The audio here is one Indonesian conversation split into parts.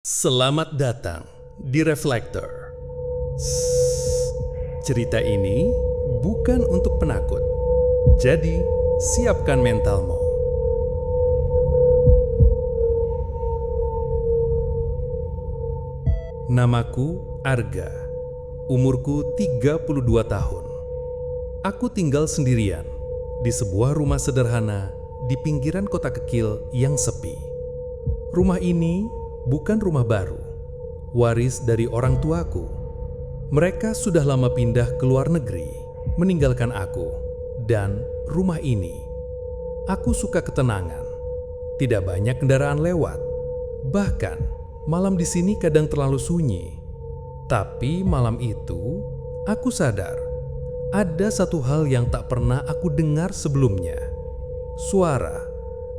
Selamat datang di Reflektor. Cerita ini bukan untuk penakut, jadi siapkan mentalmu. Namaku Arga, umurku 32 tahun. Aku tinggal sendirian di sebuah rumah sederhana di pinggiran kota kecil yang sepi. Rumah ini bukan rumah baru, waris dari orang tuaku. Mereka sudah lama pindah ke luar negeri, meninggalkan aku dan rumah ini. Aku suka ketenangan, tidak banyak kendaraan lewat. Bahkan, malam di sini kadang terlalu sunyi. Tapi malam itu, aku sadar ada satu hal yang tak pernah aku dengar sebelumnya. Suara,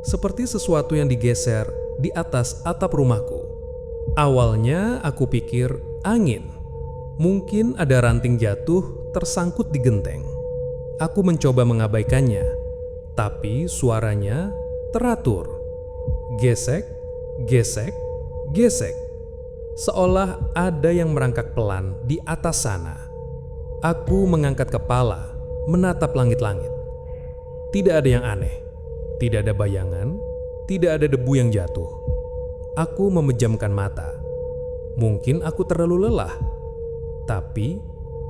seperti sesuatu yang digeser di atas atap rumahku. Awalnya aku pikir angin. Mungkin ada ranting jatuh tersangkut di genteng. Aku mencoba mengabaikannya, tapi suaranya teratur. Gesek, gesek, gesek. Seolah ada yang merangkak pelan di atas sana. Aku mengangkat kepala, menatap langit-langit. Tidak ada yang aneh, tidak ada bayangan, tidak ada debu yang jatuh. Aku memejamkan mata. Mungkin aku terlalu lelah. Tapi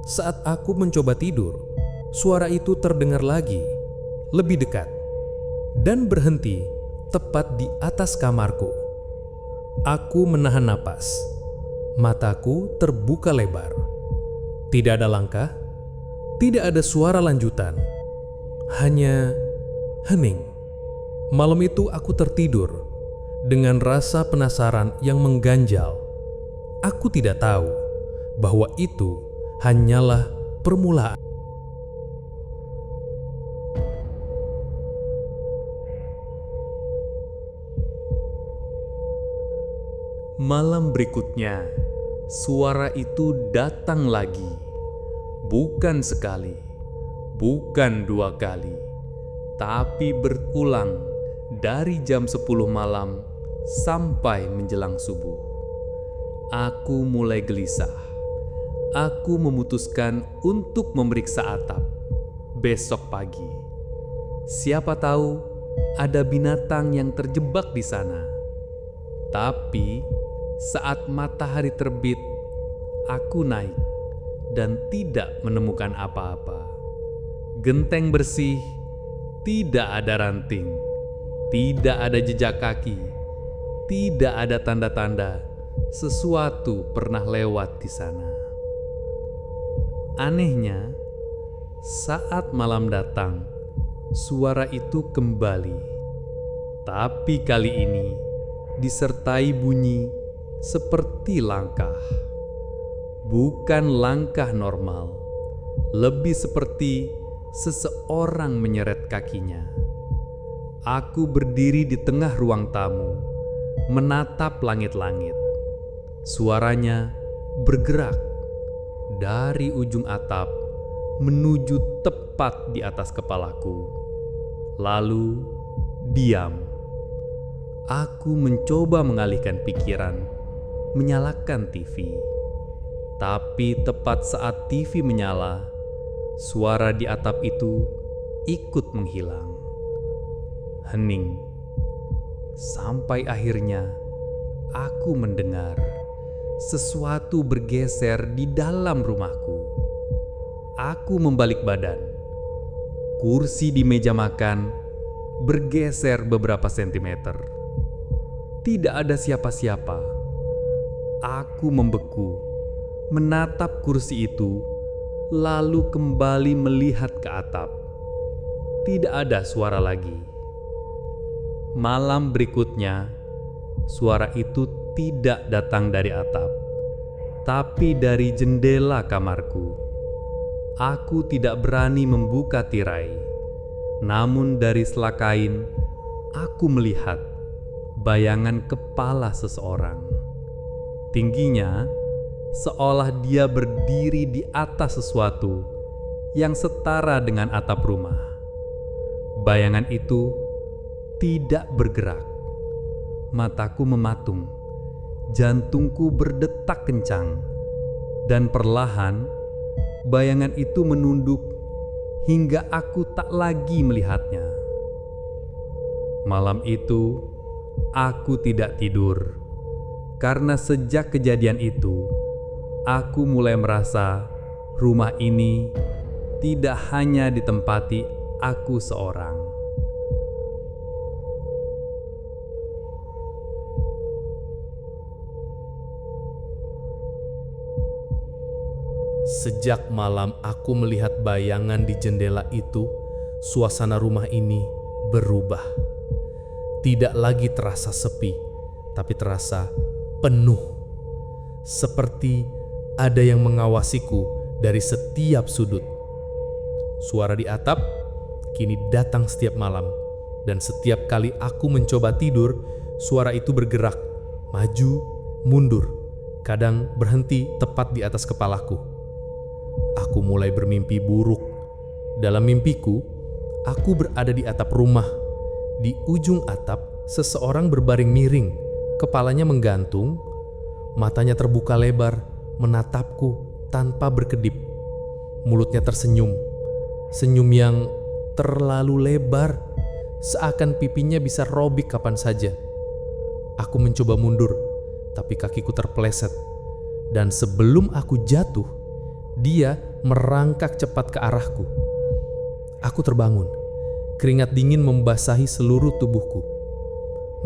saat aku mencoba tidur, suara itu terdengar lagi, lebih dekat, dan berhenti tepat di atas kamarku. Aku menahan napas. Mataku terbuka lebar. Tidak ada langkah, tidak ada suara lanjutan. Hanya hening. Malam itu aku tertidur dengan rasa penasaran yang mengganjal. Aku tidak tahu bahwa itu hanyalah permulaan. Malam berikutnya, suara itu datang lagi. Bukan sekali, bukan dua kali, tapi berulang dari jam 10 malam sampai menjelang subuh. Aku mulai gelisah. Aku memutuskan untuk memeriksa atap besok pagi. Siapa tahu ada binatang yang terjebak di sana. Tapi saat matahari terbit, aku naik dan tidak menemukan apa-apa. Genteng bersih, tidak ada ranting. Tidak ada jejak kaki, tidak ada tanda-tanda sesuatu pernah lewat di sana. Anehnya, saat malam datang, suara itu kembali. Tapi kali ini disertai bunyi seperti langkah. Bukan langkah normal, lebih seperti seseorang menyeret kakinya. Aku berdiri di tengah ruang tamu, menatap langit-langit. Suaranya bergerak dari ujung atap menuju tepat di atas kepalaku. Lalu diam. Aku mencoba mengalihkan pikiran, menyalakan TV. Tapi tepat saat TV menyala, suara di atap itu ikut menghilang. Hening. Sampai akhirnya aku mendengar sesuatu bergeser di dalam rumahku. Aku membalik badan. Kursi di meja makan bergeser beberapa sentimeter. Tidak ada siapa-siapa. Aku membeku, menatap kursi itu, lalu kembali melihat ke atap. Tidak ada suara lagi. Malam berikutnya, suara itu tidak datang dari atap, tapi dari jendela kamarku. Aku tidak berani membuka tirai, namun dari sela kain, aku melihat bayangan kepala seseorang. Tingginya, seolah dia berdiri di atas sesuatu yang setara dengan atap rumah. Bayangan itu tidak bergerak. Mataku mematung, Jantungku berdetak kencang, dan perlahan bayangan itu menunduk hingga aku tak lagi melihatnya. Malam itu aku tidak tidur, karena sejak kejadian itu aku mulai merasa rumah ini tidak hanya ditempati aku seorang. Sejak malam aku melihat bayangan di jendela itu, suasana rumah ini berubah. Tidak lagi terasa sepi, tapi terasa penuh. Seperti ada yang mengawasiku dari setiap sudut. Suara di atap kini datang setiap malam, dan setiap kali aku mencoba tidur, suara itu bergerak, maju, mundur, kadang berhenti tepat di atas kepalaku. Aku mulai bermimpi buruk. Dalam mimpiku, aku berada di atap rumah. Di ujung atap, seseorang berbaring miring, kepalanya menggantung, matanya terbuka lebar, menatapku tanpa berkedip. Mulutnya tersenyum, senyum yang terlalu lebar, seakan pipinya bisa robek kapan saja. Aku mencoba mundur, tapi kakiku terpeleset, dan sebelum aku jatuh, dia merangkak cepat ke arahku. Aku terbangun, keringat dingin membasahi seluruh tubuhku.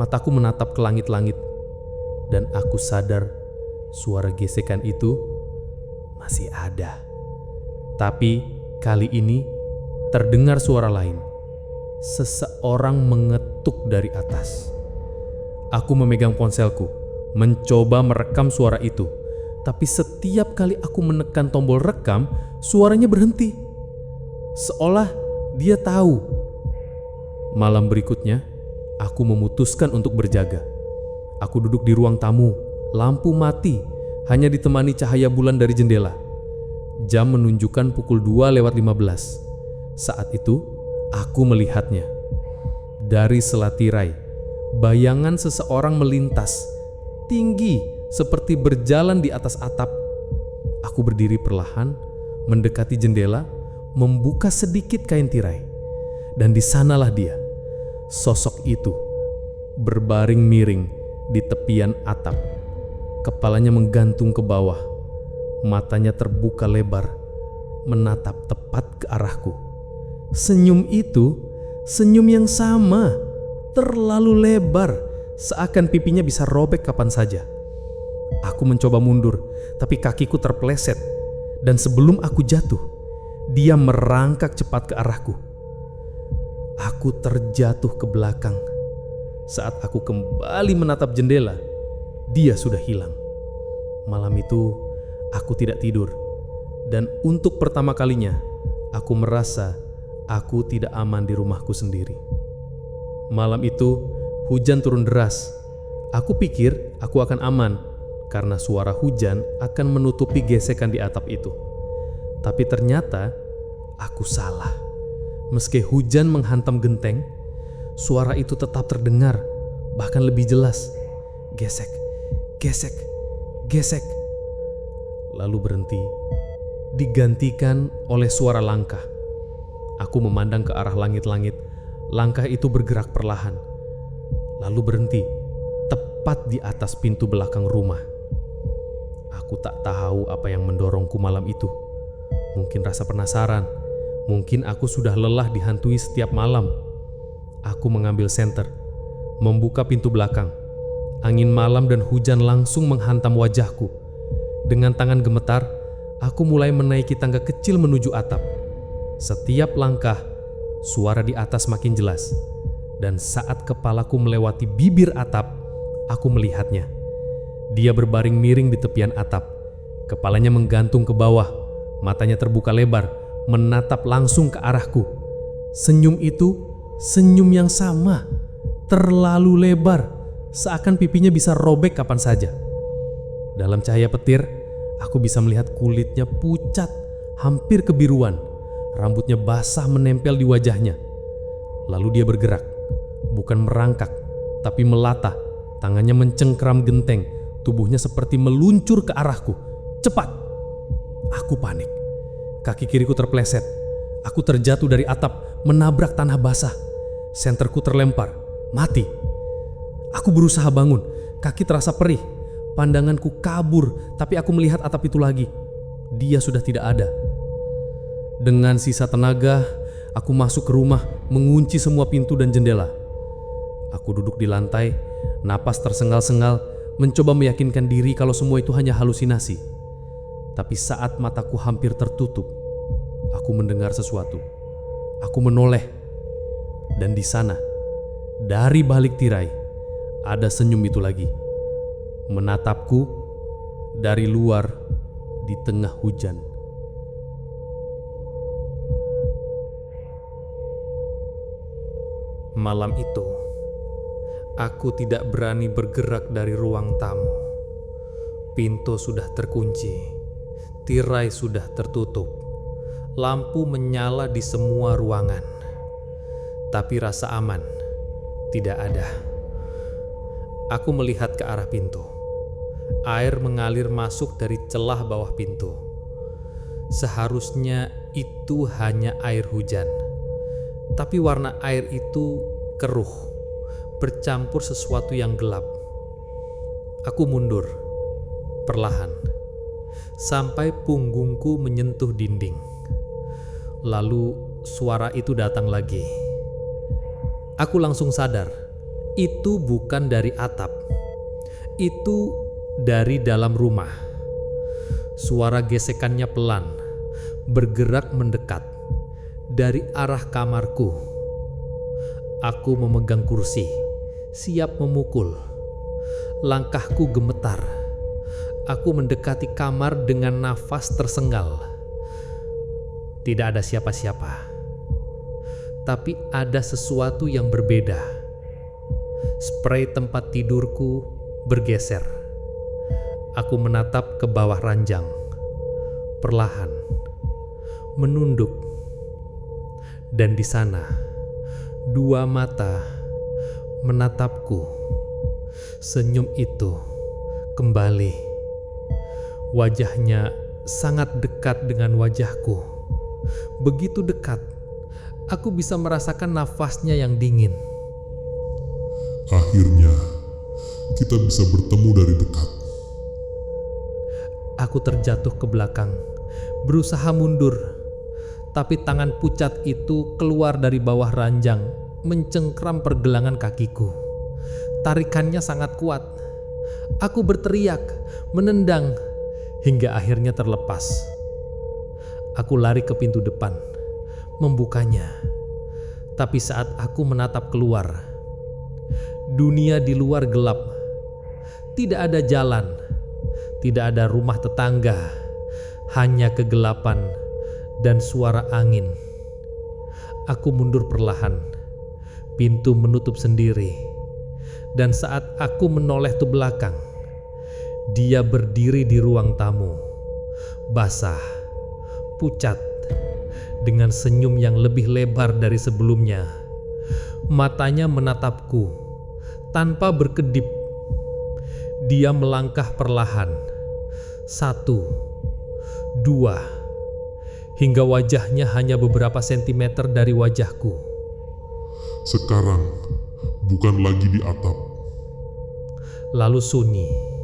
Mataku menatap ke langit-langit, dan aku sadar suara gesekan itu masih ada. Tapi kali ini terdengar suara lain. Seseorang mengetuk dari atas. Aku memegang ponselku, mencoba merekam suara itu. Tapi setiap kali aku menekan tombol rekam, suaranya berhenti. Seolah dia tahu. Malam berikutnya, aku memutuskan untuk berjaga. Aku duduk di ruang tamu, lampu mati, hanya ditemani cahaya bulan dari jendela. Jam menunjukkan pukul 2:15. Saat itu, aku melihatnya. Dari selatirai, bayangan seseorang melintas, tinggi, seperti berjalan di atas atap. Aku berdiri perlahan, mendekati jendela, membuka sedikit kain tirai. Dan di sanalah dia, sosok itu, berbaring miring di tepian atap. Kepalanya menggantung ke bawah, matanya terbuka lebar, menatap tepat ke arahku. Senyum itu, senyum yang sama, terlalu lebar, seakan pipinya bisa robek kapan saja. Aku mencoba mundur, tapi kakiku terpeleset, dan sebelum aku jatuh, dia merangkak cepat ke arahku. Aku terjatuh ke belakang. Saat aku kembali menatap jendela, dia sudah hilang. Malam itu, aku tidak tidur, dan untuk pertama kalinya, aku merasa aku tidak aman di rumahku sendiri. Malam itu, hujan turun deras. Aku pikir aku akan aman, karena suara hujan akan menutupi gesekan di atap itu. Tapi ternyata aku salah. Meski hujan menghantam genteng, suara itu tetap terdengar, bahkan lebih jelas. Gesek, gesek, gesek. Lalu berhenti, digantikan oleh suara langkah. Aku memandang ke arah langit-langit. Langkah itu bergerak perlahan, lalu berhenti tepat di atas pintu belakang rumah. Aku tak tahu apa yang mendorongku malam itu. Mungkin rasa penasaran, mungkin aku sudah lelah dihantui setiap malam. Aku mengambil senter, membuka pintu belakang. Angin malam dan hujan langsung menghantam wajahku. Dengan tangan gemetar, aku mulai menaiki tangga kecil menuju atap. Setiap langkah, suara di atas makin jelas. Dan saat kepalaku melewati bibir atap, aku melihatnya. Dia berbaring miring di tepian atap. Kepalanya menggantung ke bawah, matanya terbuka lebar, menatap langsung ke arahku. Senyum itu, senyum yang sama, terlalu lebar, seakan pipinya bisa robek kapan saja. Dalam cahaya petir, aku bisa melihat kulitnya pucat, hampir kebiruan. Rambutnya basah menempel di wajahnya. Lalu dia bergerak, bukan merangkak, tapi melatah. Tangannya mencengkram genteng, Tubuhnya seperti meluncur ke arahku. Cepat! Aku panik. Kaki kiriku terpleset. Aku terjatuh dari atap, menabrak tanah basah. Senterku terlempar. Mati. Aku berusaha bangun. Kaki terasa perih. Pandanganku kabur, tapi aku melihat atap itu lagi. Dia sudah tidak ada. Dengan sisa tenaga, aku masuk ke rumah, mengunci semua pintu dan jendela. Aku duduk di lantai, napas tersengal-sengal, mencoba meyakinkan diri kalau semua itu hanya halusinasi. Tapi saat mataku hampir tertutup, aku mendengar sesuatu. Aku menoleh, dan di sana, dari balik tirai, ada senyum itu lagi. Menatapku dari luar di tengah hujan. Malam itu, aku tidak berani bergerak dari ruang tamu. Pintu sudah terkunci, tirai sudah tertutup, lampu menyala di semua ruangan. Tapi rasa aman tidak ada. Aku melihat ke arah pintu. Air mengalir masuk dari celah bawah pintu. Seharusnya itu hanya air hujan. Tapi warna air itu keruh, bercampur sesuatu yang gelap. Aku mundur, perlahan, sampai punggungku menyentuh dinding. Lalu suara itu datang lagi. Aku langsung sadar, itu bukan dari atap. Itu dari dalam rumah. Suara gesekannya pelan, bergerak mendekat dari arah kamarku. Aku memegang kursi, siap memukul. Langkahku gemetar. Aku mendekati kamar dengan nafas tersengal. Tidak ada siapa-siapa. Tapi ada sesuatu yang berbeda. Spray tempat tidurku bergeser. Aku menatap ke bawah ranjang. Perlahan. Menunduk. Dan di sana, dua mata menatapku. Senyum itu kembali. Wajahnya sangat dekat dengan wajahku. Begitu dekat, aku bisa merasakan nafasnya yang dingin. Akhirnya, kita bisa bertemu dari dekat. Aku terjatuh ke belakang, berusaha mundur. Tapi tangan pucat itu keluar dari bawah ranjang, mencengkram pergelangan kakiku. Tarikannya sangat kuat. Aku berteriak, menendang, hingga akhirnya terlepas. Aku lari ke pintu depan, membukanya. Tapi saat aku menatap keluar, dunia di luar gelap. Tidak ada jalan, tidak ada rumah tetangga, hanya kegelapan dan suara angin. Aku mundur perlahan. Pintu menutup sendiri. Dan saat aku menoleh ke belakang, dia berdiri di ruang tamu. Basah, pucat, dengan senyum yang lebih lebar dari sebelumnya. Matanya menatapku tanpa berkedip. Dia melangkah perlahan. 1, 2, hingga wajahnya hanya beberapa sentimeter dari wajahku. Sekarang, bukan lagi di atap. Lalu sunyi.